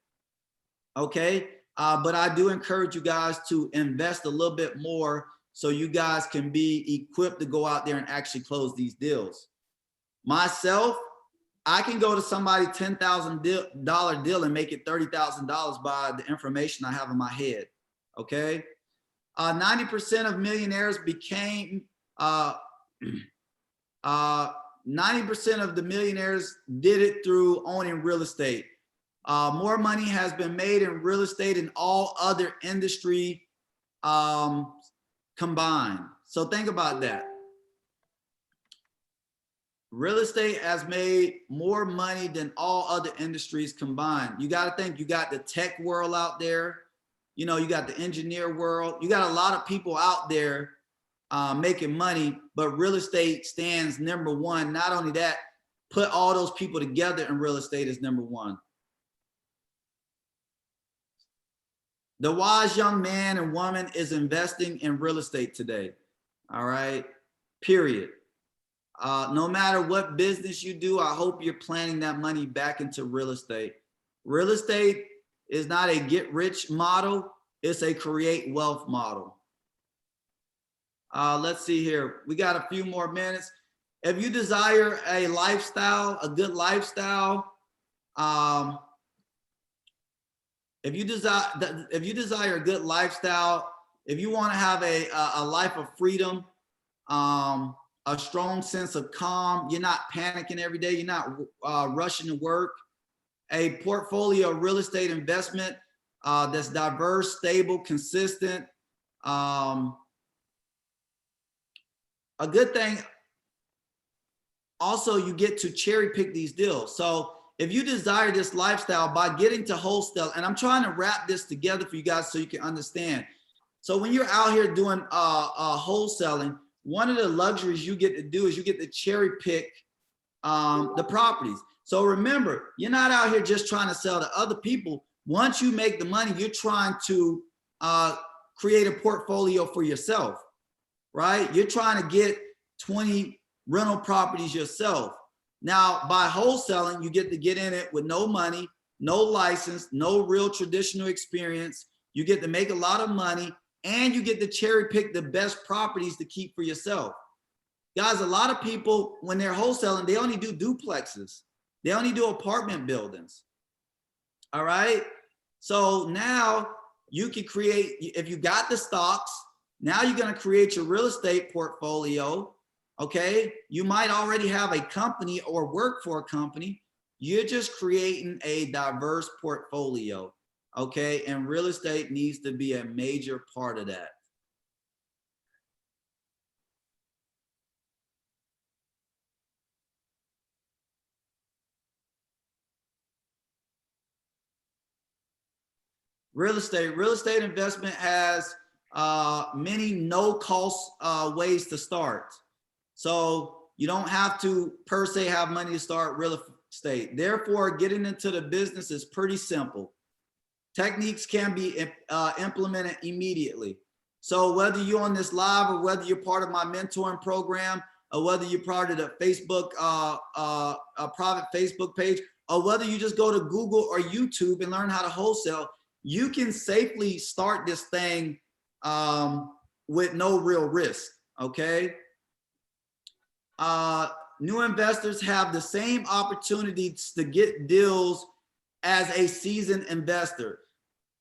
okay? But I do encourage you guys to invest a little bit more so you guys can be equipped to go out there and actually close these deals. Myself, I can go to somebody $10,000 deal and make it $30,000 by the information I have in my head. Okay. 90% of millionaires became, 90% of the millionaires did it through owning real estate. More money has been made in real estate and all other industry combined. So think about that. Real estate has made more money than all other industries combined. You got to think, you got the tech world out there, you know, you got the engineer world, you got a lot of people out there making money, but real estate stands number one. Not only that, put all those people together and real estate is number one. The wise young man and woman is investing in real estate today. All right, period. No matter what business you do, I hope you're planning that money back into real estate. Real estate is not a get rich model. It's a create wealth model. Let's see here. We got a few more minutes. If you desire a lifestyle, a good lifestyle, if you desire a good lifestyle, if you want to have a life of freedom, a strong sense of calm, you're not panicking every day, you're not rushing to work, a portfolio of real estate investment that's diverse, stable, consistent. A good thing, also you get to cherry pick these deals. So if you desire this lifestyle by getting to wholesale, and I'm trying to wrap this together for you guys so you can understand. So when you're out here doing wholesaling, one of the luxuries you get to do is you get to cherry pick the properties. So remember, you're not out here just trying to sell to other people. Once you make the money, you're trying to create a portfolio for yourself, right? You're trying to get 20 rental properties yourself. Now, by wholesaling, you get to get in it with no money, no license, no real traditional experience. You get to make a lot of money, and you get to cherry pick the best properties to keep for yourself. Guys, a lot of people, when they're wholesaling, they only do duplexes. They only do apartment buildings. All right. So now you can create, if you got the stocks, now you're going to create your real estate portfolio. Okay. You might already have a company or work for a company. You're just creating a diverse portfolio, okay? And real estate needs to be a major part of that. Real estate investment has many no-cost ways to start. So you don't have to per se have money to start real estate. Therefore, getting into the business is pretty simple. Techniques can be implemented immediately. So whether you're on this live or whether you're part of my mentoring program or whether you're part of the Facebook, a private Facebook page, or whether you just go to Google or YouTube and learn how to wholesale, you can safely start this thing with no real risk, okay? New investors have the same opportunities to get deals as a seasoned investor.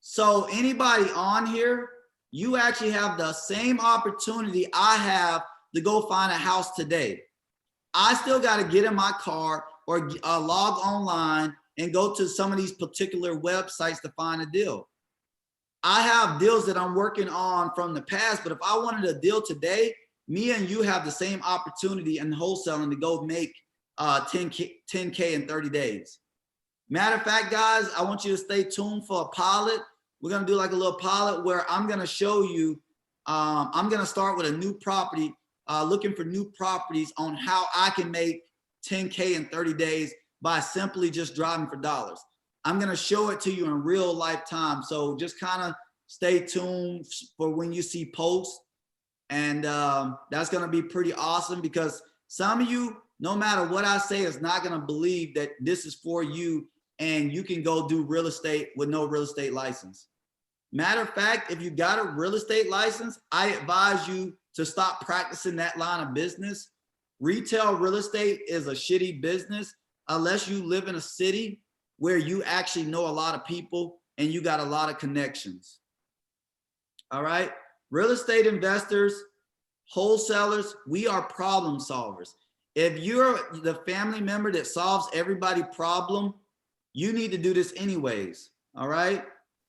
So anybody on here, you actually have the same opportunity I have to go find a house today. I still got to get in my car or log online and go to some of these particular websites to find a deal. I have deals that I'm working on from the past, but if I wanted a deal today, me and you have the same opportunity in wholesaling to go make 10K in 30 days. Matter of fact, guys, I want you to stay tuned for a pilot. We're going to do like a little pilot where I'm going to show you, I'm going to start with a new property, looking for new properties on how I can make 10K in 30 days by simply just driving for dollars. I'm going to show it to you in real life time. So just kind of stay tuned for when you see posts. And that's going to be pretty awesome because some of you, no matter what I say, is not going to believe that this is for you and you can go do real estate with no real estate license. Matter of fact, if you got a real estate license, I advise you to stop practicing that line of business. Retail real estate is a shitty business unless you live in a city where you actually know a lot of people and you got a lot of connections. All right. Real estate investors, wholesalers, we are problem solvers. If you're the family member that solves everybody's problem, you need to do this anyways. All right.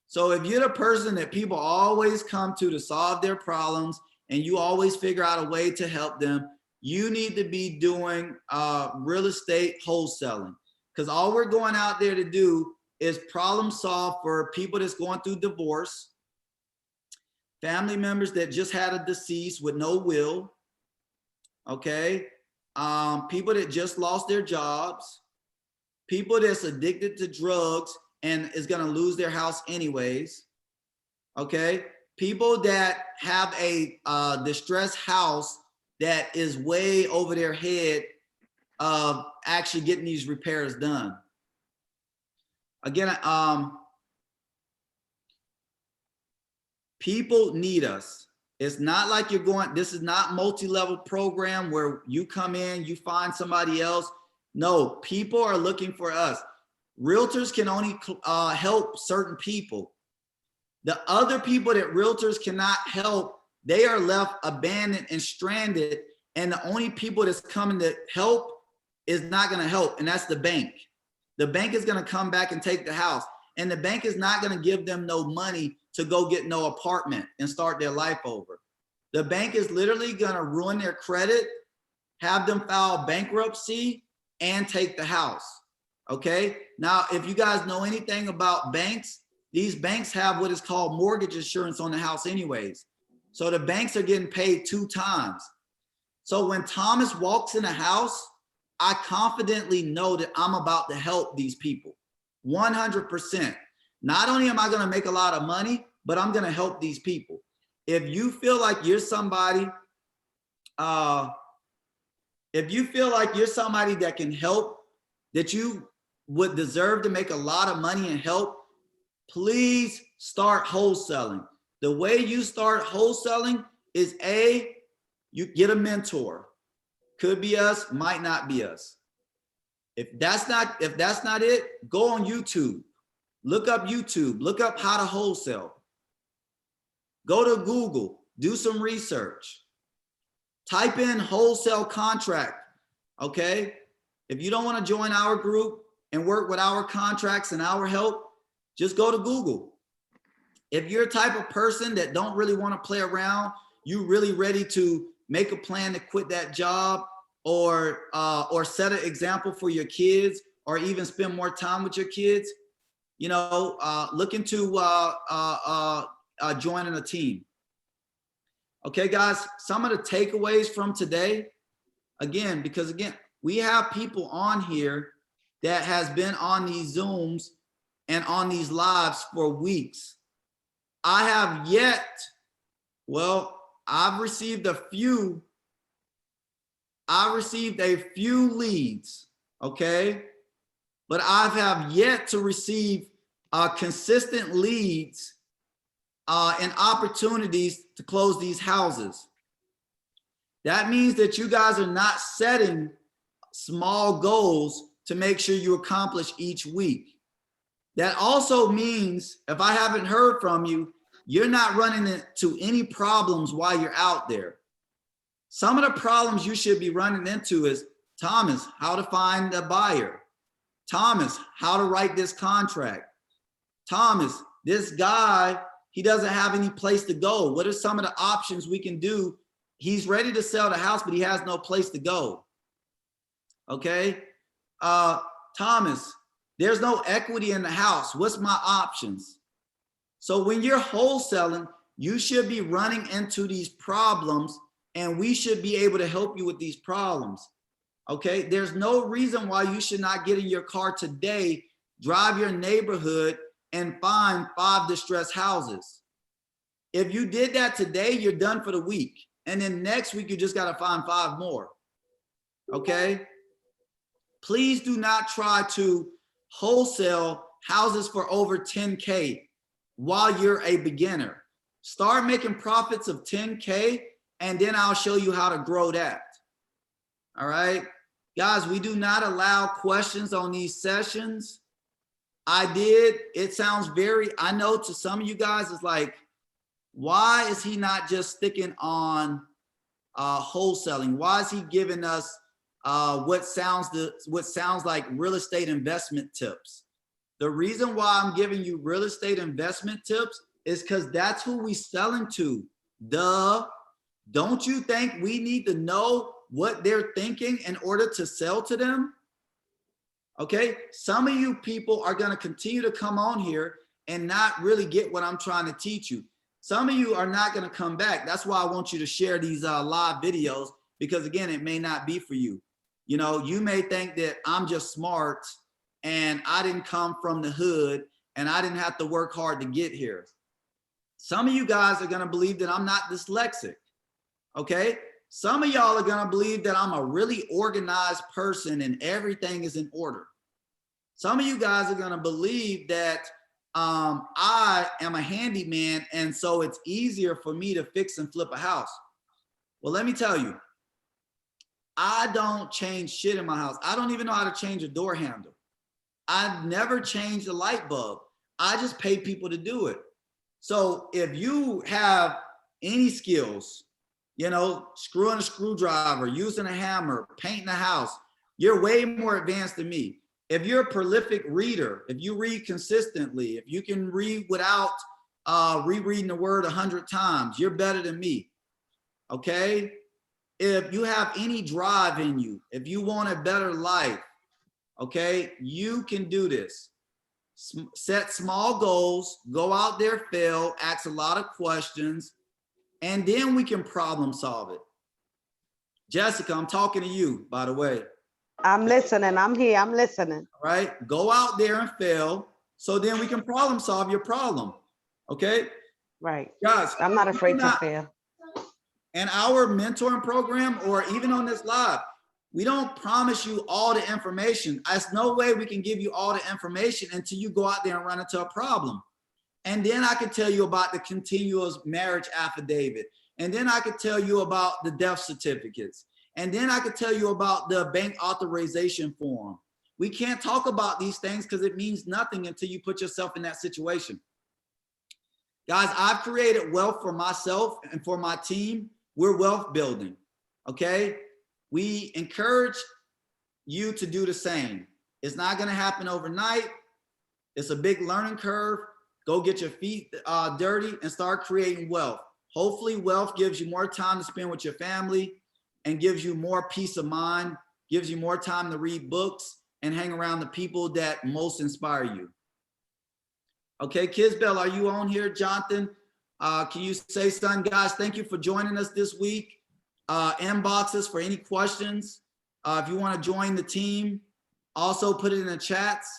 So if you're the person that people always come to solve their problems and you always figure out a way to help them, you need to be doing real estate wholesaling, because all we're going out there to do is problem solve for people that's going through divorce, family members that just had a deceased with no will, okay? People that just lost their jobs, people that's addicted to drugs and is gonna lose their house anyways, okay? People that have a distressed house that is way over their head of actually getting these repairs done. Again, people need us. It's not like you're going, this is not multi-level program where you come in, you find somebody else. No, people are looking for us. Realtors can only help certain people. The other people that realtors cannot help, they are left abandoned and stranded. And the only people that's coming to help is not going to help. And that's the bank. The bank is going to come back and take the house. And the bank is not going to give them no money to go get no apartment and start their life over. The bank is literally going to ruin their credit, have them file bankruptcy, and take the house. Okay. Now, if you guys know anything about banks, these banks have what is called mortgage insurance on the house anyways. So the banks are getting paid 2 times. So when Thomas walks in a house, I confidently know that I'm about to help these people 100%. Not only am I going to make a lot of money, but I'm going to help these people. If you feel like you're somebody, that can help, that you would deserve to make a lot of money and help, please start wholesaling. The way you start wholesaling is you get a mentor. Could be us, might not be us. If that's not it, go on YouTube. Look up YouTube, look up how to wholesale. Go to Google, do some research. Type in wholesale contract, okay? If you don't want to join our group, and work with our contracts and our help, just go to Google. If you're a type of person that don't really want to play around, you really ready to make a plan to quit that job or set an example for your kids or even spend more time with your kids, you know, look into joining a team. Okay, guys, some of the takeaways from today, again, because again, we have people on here that has been on these Zooms and on these lives for weeks. I have yet, well, I've received a few leads, okay? But I have yet to receive consistent leads and opportunities to close these houses. That means that you guys are not setting small goals to make sure you accomplish each week. That also means if I haven't heard from you, you're not running into any problems while you're out there. Some of the problems you should be running into is, Thomas, how to find a buyer. Thomas, how to write this contract. Thomas, this guy, he doesn't have any place to go. What are some of the options we can do? He's ready to sell the house, but he has no place to go. Okay. Thomas, there's no equity in the house. What's my options? So when you're wholesaling, you should be running into these problems and we should be able to help you with these problems. Okay. There's no reason why you should not get in your car today, drive your neighborhood and find 5 distressed houses. If you did that today, you're done for the week. And then next week, you just got to find 5 more. Okay. Please do not try to wholesale houses for over 10K while you're a beginner. Start making profits of 10K and then I'll show you how to grow that. All right. Guys, we do not allow questions on these sessions. I did. It sounds very, I know to some of you guys, it's like, why is he not just sticking on wholesaling? Why is he giving us what sounds like real estate investment tips? The reason why I'm giving you real estate investment tips is because that's who we selling to. Duh. Don't you think we need to know what they're thinking in order to sell to them? Okay, some of you people are going to continue to come on here and not really get what I'm trying to teach you. Some of you are not going to come back. That's why I want you to share these live videos, because again, it may not be for you. You know, you may think that I'm just smart and I didn't come from the hood and I didn't have to work hard to get here. Some of you guys are going to believe that I'm not dyslexic. Okay. Some of y'all are going to believe that I'm a really organized person and everything is in order. Some of you guys are going to believe that I am a handyman and so it's easier for me to fix and flip a house. Well, let me tell you, I don't change shit in my house. I don't even know how to change a door handle. I've never changed a light bulb. I just pay people to do it. So if you have any skills, you know, screwing a screwdriver, using a hammer, painting a house, you're way more advanced than me. If you're a prolific reader, if you read consistently, if you can read without rereading the word 100 times, you're better than me. Okay. If you have any drive in you, if you want a better life, okay, you can do this. Set small goals, go out there, fail, ask a lot of questions, and then we can problem solve it. Jessica, I'm talking to you, by the way. I'm listening. I'm here. I'm listening. All right, go out there and fail, so then we can problem solve your problem. Okay, Right. guys, I'm not afraid to fail. in our mentoring program or even on this live, we don't promise you all the information. There's no way we can give you all the information until you go out there and run into a problem. And then I can tell you about the continuous marriage affidavit. And then I could tell you about the death certificates. And then I could tell you about the bank authorization form. We can't talk about these things because it means nothing until you put yourself in that situation. Guys, I've created wealth for myself and for my team. We're wealth building, okay? We encourage you to do the same. It's not going to happen overnight. It's a big learning curve. Go get your feet dirty and start creating wealth. Hopefully wealth gives you more time to spend with your family and gives you more peace of mind, gives you more time to read books and hang around the people that most inspire you. Okay, Kizbell, are you on here? Jonathan, can you say something? Guys, thank you for joining us this week. Inbox us for any questions. If you want to join the team, also put it in the chats.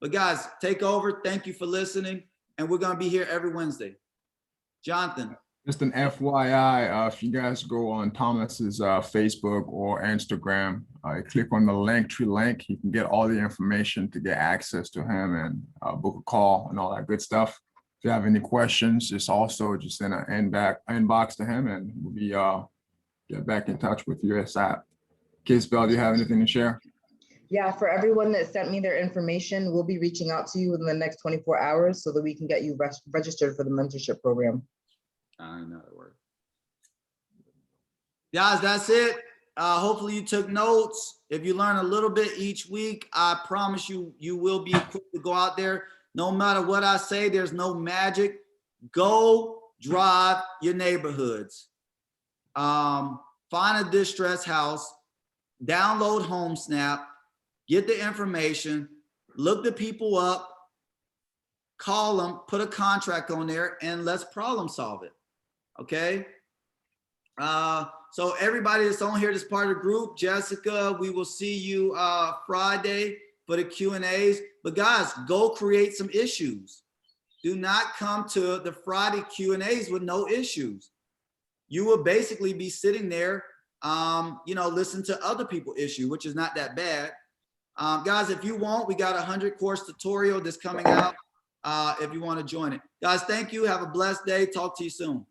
But guys, take over. Thank you for listening. And we're going to be here every Wednesday. Jonathan. Just an FYI, if you guys go on Thomas's Facebook or Instagram, click on the Linktree link. You can get all the information to get access to him and book a call and all that good stuff. If you have any questions, just send an inbox to him, and we'll be get back in touch with you ASAP. Kizbell, do you have anything to share? Yeah, for everyone that sent me their information, we'll be reaching out to you within the next 24 hours so that we can get you registered for the mentorship program. I know that word. Guys, that's it. Hopefully you took notes. If you learn a little bit each week, I promise you, you will be equipped to go out there. No matter what I say, there's no magic. Go drive your neighborhoods. Find a distressed house, download HomeSnap, get the information, look the people up, call them, put a contract on there, and let's problem solve it. Okay. So everybody that's on here that's part of the group, Jessica, we will see you Friday for the Q&As. But guys, go create some issues. Do not come to the Friday Q&As with no issues. You will basically be sitting there, listen to other people issue, which is not that bad. Guys, if you want, we got a 100-course tutorial that's coming out if you want to join it. Guys, thank you. Have a blessed day. Talk to you soon.